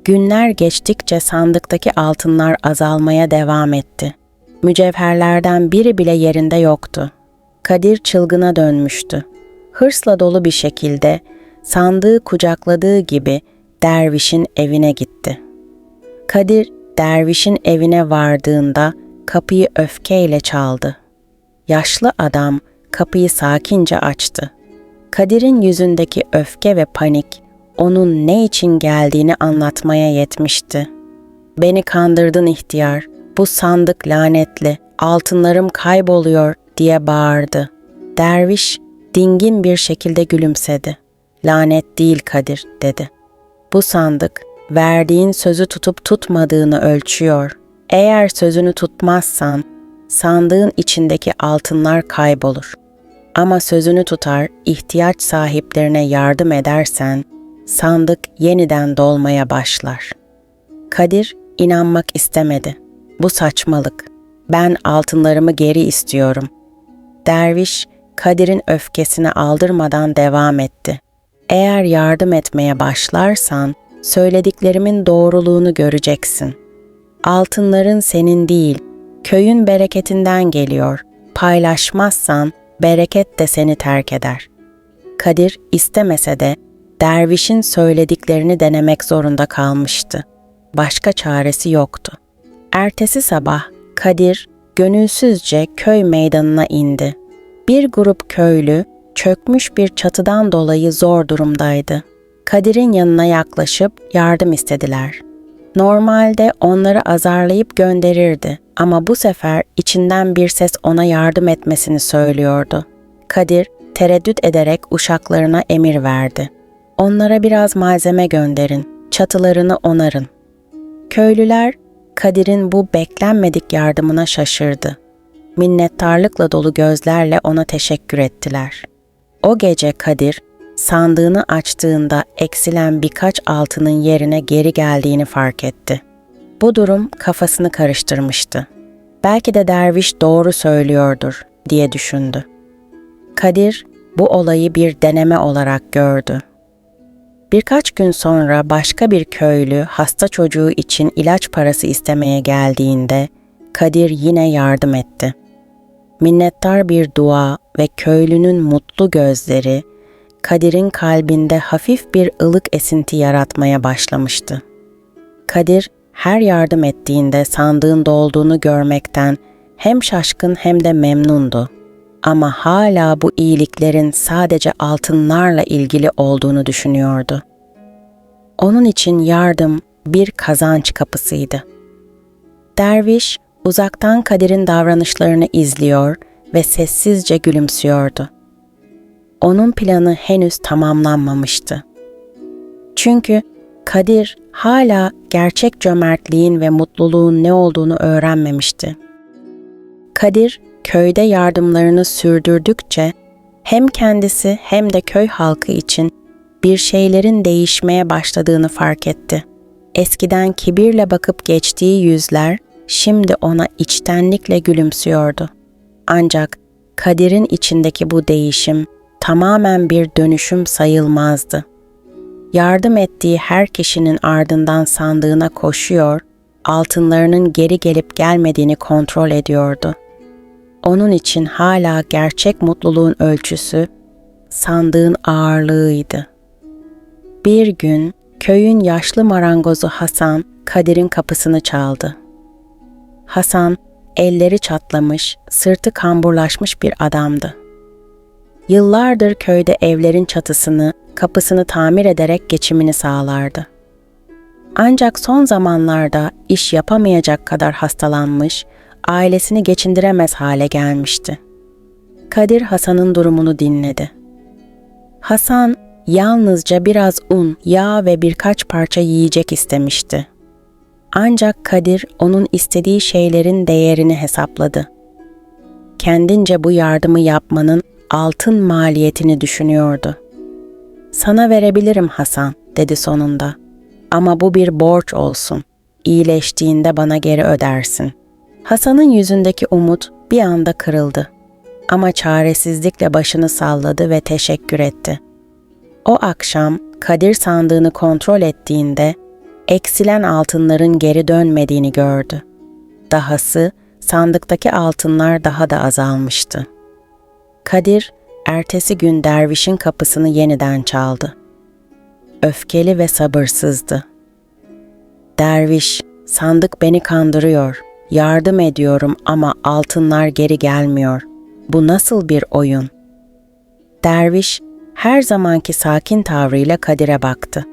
Günler geçtikçe sandıktaki altınlar azalmaya devam etti. Mücevherlerden biri bile yerinde yoktu. Kadir çılgına dönmüştü. Hırsla dolu bir şekilde sandığı kucakladığı gibi dervişin evine gitti. Kadir dervişin evine vardığında kapıyı öfkeyle çaldı. Yaşlı adam kapıyı sakince açtı. Kadir'in yüzündeki öfke ve panik onun ne için geldiğini anlatmaya yetmişti. "Beni kandırdın ihtiyar, bu sandık lanetli, altınlarım kayboluyor," diye bağırdı. Derviş dingin bir şekilde gülümsedi. "Lanet değil Kadir," dedi. "Bu sandık verdiğin sözü tutup tutmadığını ölçüyor. Eğer sözünü tutmazsan sandığın içindeki altınlar kaybolur. Ama sözünü tutar, ihtiyaç sahiplerine yardım edersen sandık yeniden dolmaya başlar." Kadir inanmak istemedi. "Bu saçmalık. Ben altınlarımı geri istiyorum." Derviş Kadir'in öfkesini aldırmadan devam etti. "Eğer yardım etmeye başlarsan söylediklerimin doğruluğunu göreceksin. Altınların senin değil, köyün bereketinden geliyor. Paylaşmazsan bereket de seni terk eder." Kadir istemese de dervişin söylediklerini denemek zorunda kalmıştı. Başka çaresi yoktu. Ertesi sabah Kadir gönülsüzce köy meydanına indi. Bir grup köylü çökmüş bir çatıdan dolayı zor durumdaydı. Kadir'in yanına yaklaşıp yardım istediler. Normalde onları azarlayıp gönderirdi ama bu sefer içinden bir ses ona yardım etmesini söylüyordu. Kadir tereddüt ederek uşaklarına emir verdi. "Onlara biraz malzeme gönderin, çatılarını onarın." Köylüler Kadir'in bu beklenmedik yardımına şaşırdı. Minnettarlıkla dolu gözlerle ona teşekkür ettiler. O gece Kadir sandığını açtığında eksilen birkaç altının yerine geri geldiğini fark etti. Bu durum kafasını karıştırmıştı. Belki de derviş doğru söylüyordur diye düşündü. Kadir bu olayı bir deneme olarak gördü. Birkaç gün sonra başka bir köylü hasta çocuğu için ilaç parası istemeye geldiğinde Kadir yine yardım etti. Minnettar bir dua ve köylünün mutlu gözleri Kadir'in kalbinde hafif bir ılık esinti yaratmaya başlamıştı. Kadir her yardım ettiğinde sandığın dolduğunu görmekten hem şaşkın hem de memnundu. Ama hala bu iyiliklerin sadece altınlarla ilgili olduğunu düşünüyordu. Onun için yardım bir kazanç kapısıydı. Derviş uzaktan Kadir'in davranışlarını izliyor ve sessizce gülümsüyordu. Onun planı henüz tamamlanmamıştı. Çünkü Kadir hala gerçek cömertliğin ve mutluluğun ne olduğunu öğrenmemişti. Kadir köyde yardımlarını sürdürdükçe hem kendisi hem de köy halkı için bir şeylerin değişmeye başladığını fark etti. Eskiden kibirle bakıp geçtiği yüzler şimdi ona içtenlikle gülümsüyordu. Ancak Kadir'in içindeki bu değişim tamamen bir dönüşüm sayılmazdı. Yardım ettiği her kişinin ardından sandığına koşuyor, altınlarının geri gelip gelmediğini kontrol ediyordu. Onun için hala gerçek mutluluğun ölçüsü sandığın ağırlığıydı. Bir gün köyün yaşlı marangozu Hasan Kadir'in kapısını çaldı. Hasan elleri çatlamış, sırtı kamburlaşmış bir adamdı. Yıllardır köyde evlerin çatısını, kapısını tamir ederek geçimini sağlardı. Ancak son zamanlarda iş yapamayacak kadar hastalanmış, ailesini geçindiremez hale gelmişti. Kadir Hasan'ın durumunu dinledi. Hasan yalnızca biraz un, yağ ve birkaç parça yiyecek istemişti. Ancak Kadir onun istediği şeylerin değerini hesapladı. Kendince bu yardımı yapmanın altın maliyetini düşünüyordu. "Sana verebilirim Hasan," dedi sonunda. "Ama bu bir borç olsun. İyileştiğinde bana geri ödersin." Hasan'ın yüzündeki umut bir anda kırıldı. Ama çaresizlikle başını salladı ve teşekkür etti. O akşam Kadir sandığını kontrol ettiğinde eksilen altınların geri dönmediğini gördü. Dahası sandıktaki altınlar daha da azalmıştı. Kadir ertesi gün dervişin kapısını yeniden çaldı. Öfkeli ve sabırsızdı. "Derviş, sandık beni kandırıyor. Yardım ediyorum ama altınlar geri gelmiyor. Bu nasıl bir oyun?" Derviş her zamanki sakin tavrıyla Kadir'e baktı.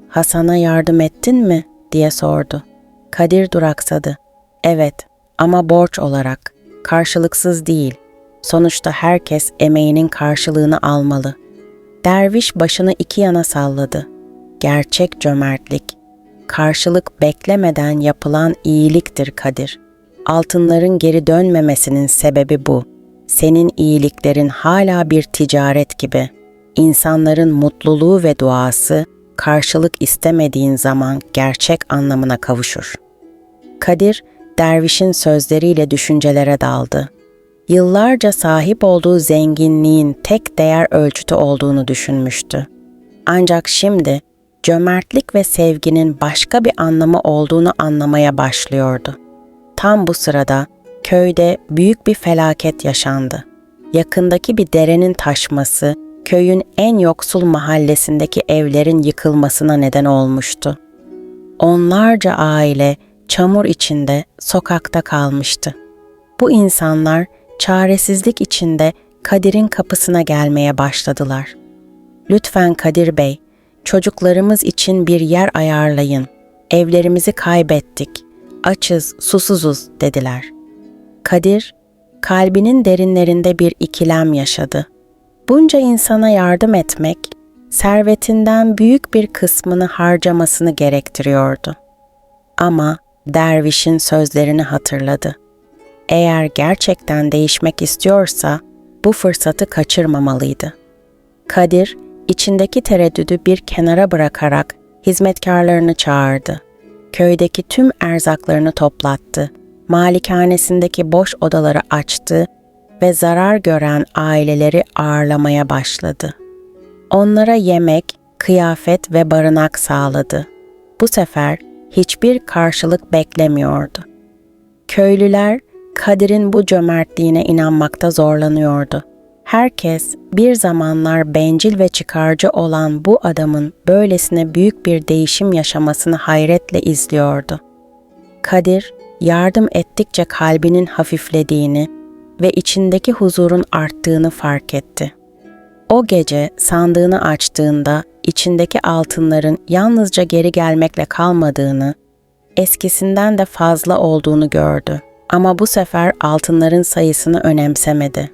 "Hasan'a yardım ettin mi?" diye sordu. Kadir duraksadı. "Evet, ama borç olarak, karşılıksız değil. Sonuçta herkes emeğinin karşılığını almalı." Derviş başını iki yana salladı. "Gerçek cömertlik, karşılık beklemeden yapılan iyiliktir Kadir. Altınların geri dönmemesinin sebebi bu. Senin iyiliklerin hala bir ticaret gibi. İnsanların mutluluğu ve duası karşılık istemediğin zaman gerçek anlamına kavuşur." Kadir, dervişin sözleriyle düşüncelere daldı. Yıllarca sahip olduğu zenginliğin tek değer ölçütü olduğunu düşünmüştü. Ancak şimdi cömertlik ve sevginin başka bir anlamı olduğunu anlamaya başlıyordu. Tam bu sırada köyde büyük bir felaket yaşandı. Yakındaki bir derenin taşması, köyün en yoksul mahallesindeki evlerin yıkılmasına neden olmuştu. Onlarca aile çamur içinde sokakta kalmıştı. Bu insanlar çaresizlik içinde Kadir'in kapısına gelmeye başladılar. "Lütfen Kadir Bey, çocuklarımız için bir yer ayarlayın. Evlerimizi kaybettik, açız, susuzuz," dediler. Kadir, kalbinin derinlerinde bir ikilem yaşadı. Bunca insana yardım etmek, servetinden büyük bir kısmını harcamasını gerektiriyordu. Ama dervişin sözlerini hatırladı. Eğer gerçekten değişmek istiyorsa bu fırsatı kaçırmamalıydı. Kadir, içindeki tereddüdü bir kenara bırakarak hizmetkarlarını çağırdı. Köydeki tüm erzaklarını toplattı. Malikanesindeki boş odaları açtı ve zarar gören aileleri ağırlamaya başladı. Onlara yemek, kıyafet ve barınak sağladı. Bu sefer hiçbir karşılık beklemiyordu. Köylüler Kadir'in bu cömertliğine inanmakta zorlanıyordu. Herkes bir zamanlar bencil ve çıkarcı olan bu adamın böylesine büyük bir değişim yaşamasını hayretle izliyordu. Kadir, yardım ettikçe kalbinin hafiflediğini ve içindeki huzurun arttığını fark etti. O gece sandığını açtığında içindeki altınların yalnızca geri gelmekle kalmadığını, eskisinden de fazla olduğunu gördü. Ama bu sefer altınların sayısını önemsemedi.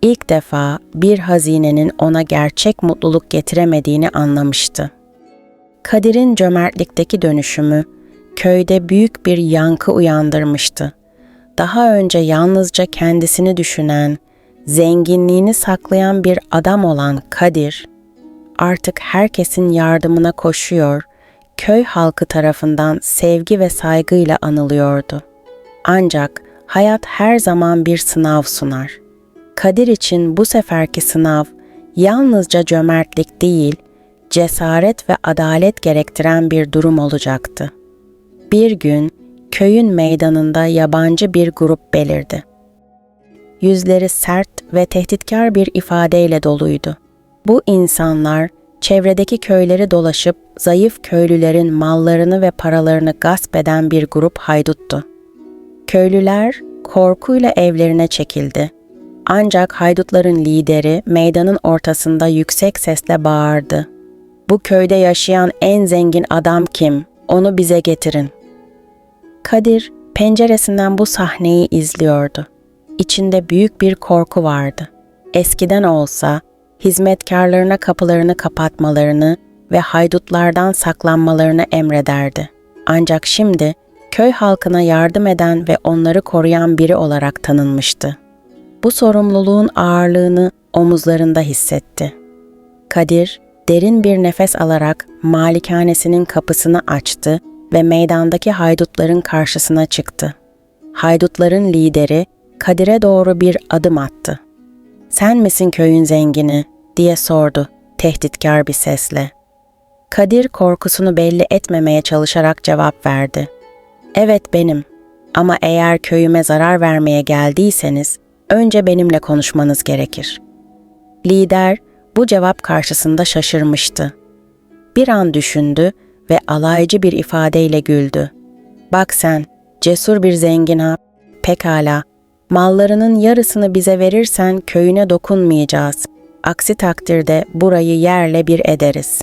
İlk defa bir hazinenin ona gerçek mutluluk getiremediğini anlamıştı. Kadir'in cömertlikteki dönüşümü köyde büyük bir yankı uyandırmıştı. Daha önce yalnızca kendisini düşünen, zenginliğini saklayan bir adam olan Kadir, artık herkesin yardımına koşuyor, köy halkı tarafından sevgi ve saygıyla anılıyordu. Ancak hayat her zaman bir sınav sunar. Kadir için bu seferki sınav yalnızca cömertlik değil, cesaret ve adalet gerektiren bir durum olacaktı. Bir gün köyün meydanında yabancı bir grup belirdi. Yüzleri sert ve tehditkar bir ifadeyle doluydu. Bu insanlar çevredeki köyleri dolaşıp zayıf köylülerin mallarını ve paralarını gasp eden bir grup hayduttu. Köylüler korkuyla evlerine çekildi. Ancak haydutların lideri meydanın ortasında yüksek sesle bağırdı. "Bu köyde yaşayan en zengin adam kim? Onu bize getirin." Kadir penceresinden bu sahneyi izliyordu. İçinde büyük bir korku vardı. Eskiden olsa hizmetkarlarına kapılarını kapatmalarını ve haydutlardan saklanmalarını emrederdi. Ancak şimdi köy halkına yardım eden ve onları koruyan biri olarak tanınmıştı. bu sorumluluğun ağırlığını omuzlarında hissetti. Kadir, derin bir nefes alarak malikanesinin kapısını açtı ve meydandaki haydutların karşısına çıktı. Haydutların lideri Kadir'e doğru bir adım attı. "Sen misin köyün zengini?" diye sordu tehditkar bir sesle. Kadir korkusunu belli etmemeye çalışarak cevap verdi. "Evet benim, ama eğer köyüme zarar vermeye geldiyseniz önce benimle konuşmanız gerekir." Lider bu cevap karşısında şaşırmıştı. Bir an düşündü ve alaycı bir ifadeyle güldü. "Bak sen, cesur bir zengin ha, pekala. Mallarının yarısını bize verirsen köyüne dokunmayacağız. Aksi takdirde burayı yerle bir ederiz."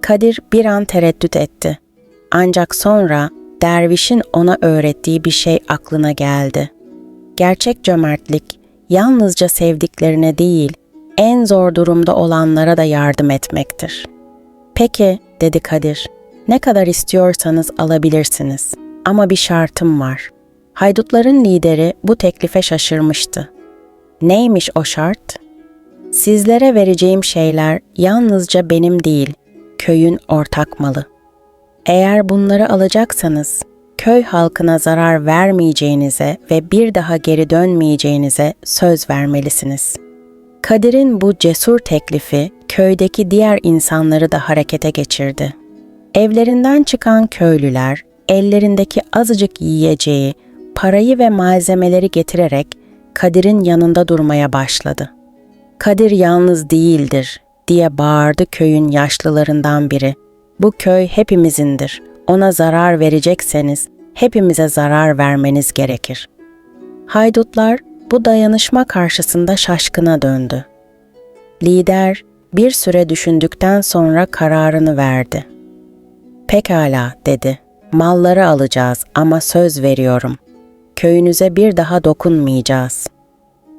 Kadir bir an tereddüt etti. Ancak sonra dervişin ona öğrettiği bir şey aklına geldi. Gerçek cömertlik yalnızca sevdiklerine değil, en zor durumda olanlara da yardım etmektir. "Peki," dedi Kadir, "ne kadar istiyorsanız alabilirsiniz. Ama bir şartım var." Haydutların lideri bu teklife şaşırmıştı. "Neymiş o şart?" "Sizlere vereceğim şeyler yalnızca benim değil, köyün ortak malı. Eğer bunları alacaksanız, köy halkına zarar vermeyeceğinize ve bir daha geri dönmeyeceğinize söz vermelisiniz." Kadir'in bu cesur teklifi köydeki diğer insanları da harekete geçirdi. Evlerinden çıkan köylüler, ellerindeki azıcık yiyeceği, parayı ve malzemeleri getirerek Kadir'in yanında durmaya başladı. "Kadir yalnız değildir," diye bağırdı köyün yaşlılarından biri. "Bu köy hepimizindir. Ona zarar verecekseniz hepimize zarar vermeniz gerekir." Haydutlar bu dayanışma karşısında şaşkına döndü. Lider bir süre düşündükten sonra kararını verdi. "Pekala," dedi. "Malları alacağız ama söz veriyorum. Köyünüze bir daha dokunmayacağız."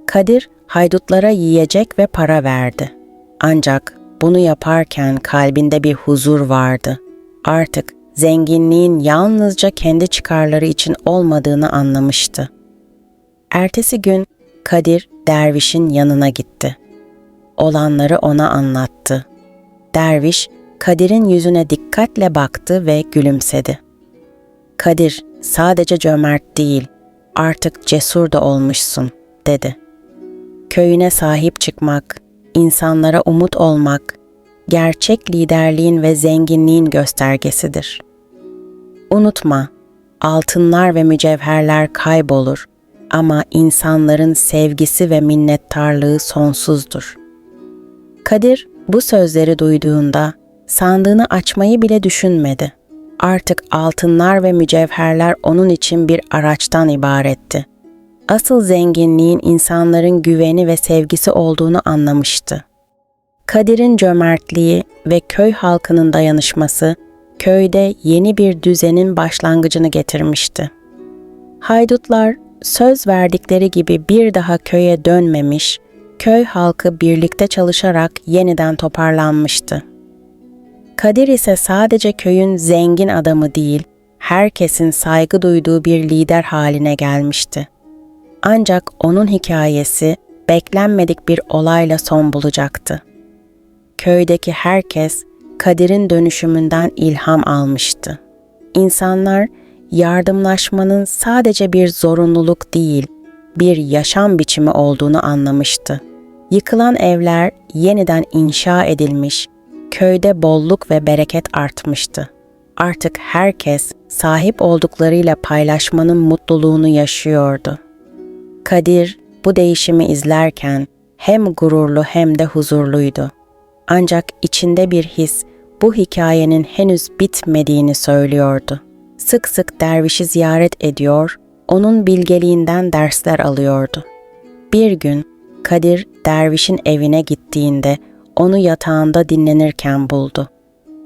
Kadir haydutlara yiyecek ve para verdi. Ancak bunu yaparken kalbinde bir huzur vardı. Artık zenginliğin yalnızca kendi çıkarları için olmadığını anlamıştı. Ertesi gün Kadir dervişin yanına gitti. Olanları ona anlattı. Derviş Kadir'in yüzüne dikkatle baktı ve gülümsedi. "Kadir, sadece cömert değil, artık cesur da olmuşsun," dedi. "Köyüne sahip çıkmak, insanlara umut olmak, gerçek liderliğin ve zenginliğin göstergesidir. Unutma, altınlar ve mücevherler kaybolur ama insanların sevgisi ve minnettarlığı sonsuzdur." Kadir bu sözleri duyduğunda sandığını açmayı bile düşünmedi. Artık altınlar ve mücevherler onun için bir araçtan ibaretti. Asıl zenginliğin insanların güveni ve sevgisi olduğunu anlamıştı. Kadir'in cömertliği ve köy halkının dayanışması köyde yeni bir düzenin başlangıcını getirmişti. Haydutlar söz verdikleri gibi bir daha köye dönmemiş, köy halkı birlikte çalışarak yeniden toparlanmıştı. Kadir ise sadece köyün zengin adamı değil, herkesin saygı duyduğu bir lider haline gelmişti. Ancak onun hikayesi beklenmedik bir olayla son bulacaktı. Köydeki herkes Kadir'in dönüşümünden ilham almıştı. İnsanlar yardımlaşmanın sadece bir zorunluluk değil, bir yaşam biçimi olduğunu anlamıştı. Yıkılan evler yeniden inşa edilmiş, köyde bolluk ve bereket artmıştı. Artık herkes sahip olduklarıyla paylaşmanın mutluluğunu yaşıyordu. Kadir bu değişimi izlerken hem gururlu hem de huzurluydu. Ancak içinde bir his bu hikayenin henüz bitmediğini söylüyordu. Sık sık dervişi ziyaret ediyor, onun bilgeliğinden dersler alıyordu. Bir gün Kadir dervişin evine gittiğinde onu yatağında dinlenirken buldu.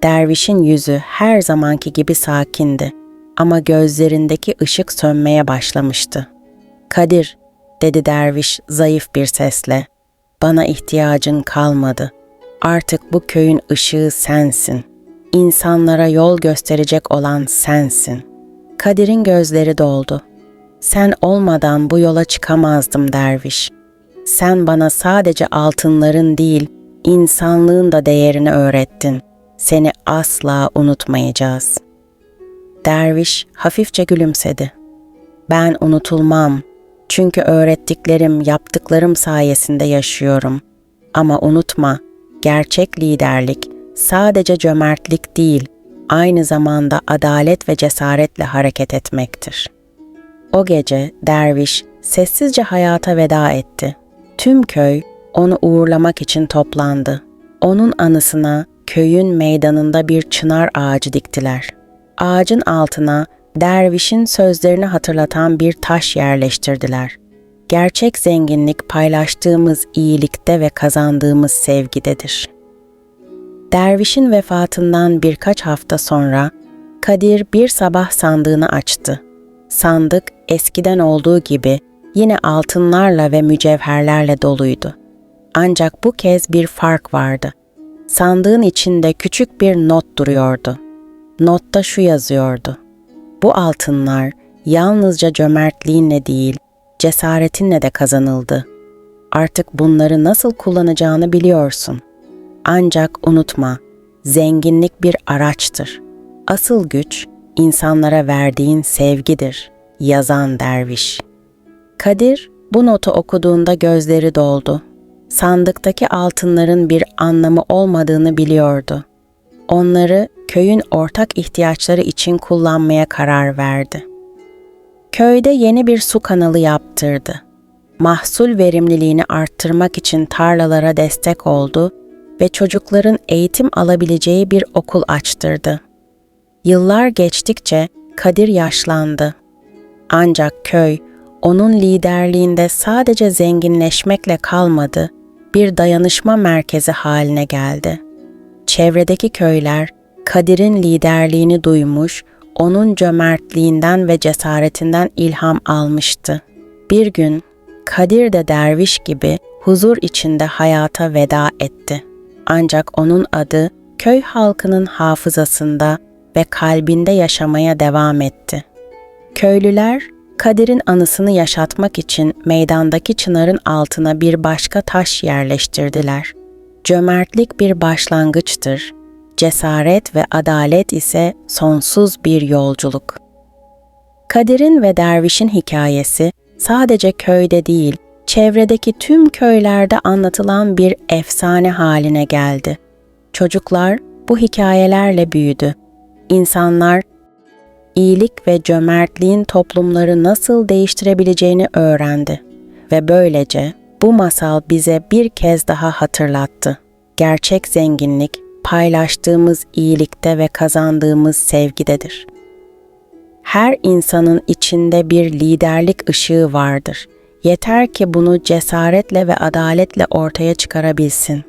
Dervişin yüzü her zamanki gibi sakindi ama gözlerindeki ışık sönmeye başlamıştı. "Kadir," dedi derviş zayıf bir sesle, "bana ihtiyacın kalmadı. Artık bu köyün ışığı sensin. İnsanlara yol gösterecek olan sensin." Kadir'in gözleri doldu. "Sen olmadan bu yola çıkamazdım derviş. Sen bana sadece altınların değil, insanlığın da değerini öğrettin. Seni asla unutmayacağız. Derviş hafifçe gülümsedi. Ben unutulmam. Çünkü öğrettiklerim, yaptıklarım sayesinde yaşıyorum. Ama unutma, gerçek liderlik sadece cömertlik değil, aynı zamanda adalet ve cesaretle hareket etmektir. O gece derviş sessizce hayata veda etti. Tüm köy onu uğurlamak için toplandı. Onun anısına köyün meydanında bir çınar ağacı diktiler. Ağacın altına dervişin sözlerini hatırlatan bir taş yerleştirdiler. Gerçek zenginlik paylaştığımız iyilikte ve kazandığımız sevgidedir. Dervişin vefatından birkaç hafta sonra Kadir bir sabah sandığını açtı. Sandık eskiden olduğu gibi yine altınlarla ve mücevherlerle doluydu. Ancak bu kez bir fark vardı. Sandığın içinde küçük bir not duruyordu. Notta şu yazıyordu: Bu altınlar yalnızca cömertliğinle değil, cesaretinle de kazanıldı. Artık bunları nasıl kullanacağını biliyorsun. Ancak unutma, zenginlik bir araçtır. Asıl güç, insanlara verdiğin sevgidir, yazan derviş. Kadir, bu notu okuduğunda gözleri doldu. Sandıktaki altınların bir anlamı olmadığını biliyordu. Onları köyün ortak ihtiyaçları için kullanmaya karar verdi. Köyde yeni bir su kanalı yaptırdı. Mahsul verimliliğini arttırmak için tarlalara destek oldu ve çocukların eğitim alabileceği bir okul açtırdı. Yıllar geçtikçe Kadir yaşlandı. Ancak köy, onun liderliğinde sadece zenginleşmekle kalmadı, bir dayanışma merkezi haline geldi. Çevredeki köyler, Kadir'in liderliğini duymuş, onun cömertliğinden ve cesaretinden ilham almıştı. Bir gün, Kadir de derviş gibi huzur içinde hayata veda etti. Ancak onun adı köy halkının hafızasında ve kalbinde yaşamaya devam etti. Köylüler, Kadir'in anısını yaşatmak için meydandaki çınarın altına bir başka taş yerleştirdiler. Cömertlik bir başlangıçtır, cesaret ve adalet ise sonsuz bir yolculuk. Kadir'in ve dervişin hikayesi sadece köyde değil, çevredeki tüm köylerde anlatılan bir efsane haline geldi. Çocuklar bu hikayelerle büyüdü. İnsanlar, iyilik ve cömertliğin toplumları nasıl değiştirebileceğini öğrendi. Ve böylece bu masal bize bir kez daha hatırlattı. Gerçek zenginlik, paylaştığımız iyilikte ve kazandığımız sevgidedir. Her insanın içinde bir liderlik ışığı vardır. Yeter ki bunu cesaretle ve adaletle ortaya çıkarabilsin.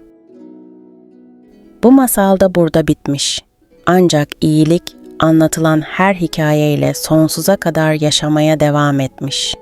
Bu masal da burada bitmiş. Ancak iyilik, anlatılan her hikayeyle sonsuza kadar yaşamaya devam etmiş.